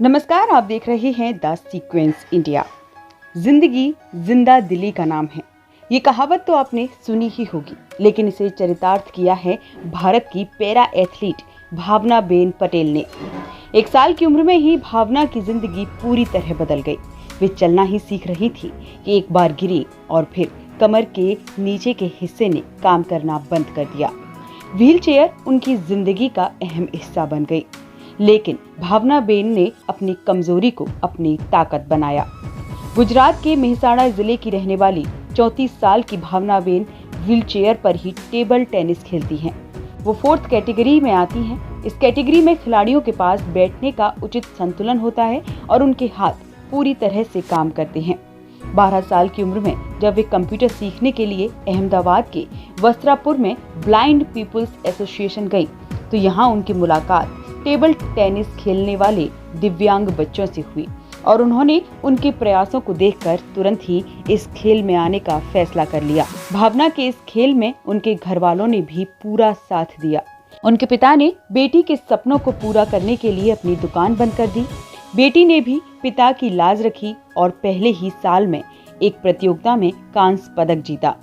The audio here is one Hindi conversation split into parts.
नमस्कार, आप देख रहे हैं द सीक्वेंस इंडिया। जिंदगी जिंदा दिली का नाम है। ये कहावत तो आपने सुनी ही होगी, लेकिन इसे चरितार्थ किया है भारत की पैरा एथलीट भावनाबेन पटेल ने। 1 साल की उम्र में ही भावना की जिंदगी पूरी तरह बदल गई। वे चलना ही सीख रही थी कि एक बार गिरी और फिर कमर के नीचे के हिस्से ने काम करना बंद कर दिया। व्हीलचेयर उनकी जिंदगी का अहम हिस्सा बन गई, लेकिन भावनाबेन ने अपनी कमजोरी को अपनी ताकत बनाया। गुजरात के मेहसाणा जिले की रहने वाली 34 साल की भावनाबेन व्हीलचेयर पर ही टेबल टेनिस खेलती हैं। वो 4th कैटेगरी में आती हैं। इस कैटेगरी में खिलाड़ियों के पास बैठने का उचित संतुलन होता है और उनके हाथ पूरी तरह से काम करते हैं। 12 साल की उम्र में जब वे कंप्यूटर सीखने के लिए अहमदाबाद के वस्त्रापुर में ब्लाइंड पीपल्स एसोसिएशन गई, तो यहाँ उनकी मुलाकात टेबल टेनिस खेलने वाले दिव्यांग बच्चों से हुई और उन्होंने उनके प्रयासों को देखकर तुरंत ही इस खेल में आने का फैसला कर लिया। भावना के इस खेल में उनके घर वालों ने भी पूरा साथ दिया। उनके पिता ने बेटी के सपनों को पूरा करने के लिए अपनी दुकान बंद कर दी। बेटी ने भी पिता की लाज रखी और पहले ही साल में एक प्रतियोगिता में कांस्य पदक जीता।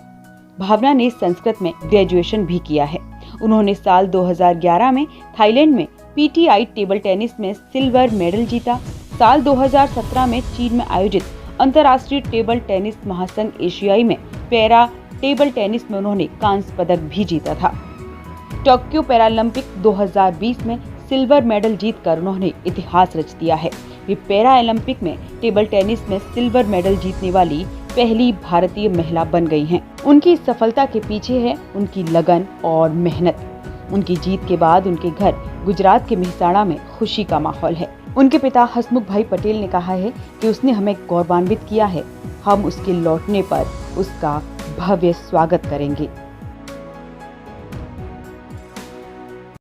भावना ने संस्कृत में ग्रेजुएशन भी किया है। उन्होंने साल 2011 में थाईलैंड में पीटीआई टेबल टेनिस में सिल्वर मेडल जीता। साल 2017 में चीन में आयोजित अंतर्राष्ट्रीय टेबल टेनिस महासंघ एशियाई में पैरा टेबल टेनिस में उन्होंने कांस्य पदक भी जीता था। टोक्यो पैरालंपिक 2020 में सिल्वर मेडल जीतकर उन्होंने इतिहास रच दिया है। वे पैरा ओलंपिक में टेबल टेनिस में सिल्वर मेडल जीतने वाली पहली भारतीय महिला बन गई हैं। उनकी इस सफलता के पीछे है उनकी लगन और मेहनत। उनकी जीत के बाद उनके घर गुजरात के मेहसाणा में खुशी का माहौल है। उनके पिता हसमुख भाई पटेल ने कहा है कि उसने हमें गौरवान्वित किया है। हम उसके लौटने पर उसका भव्य स्वागत करेंगे।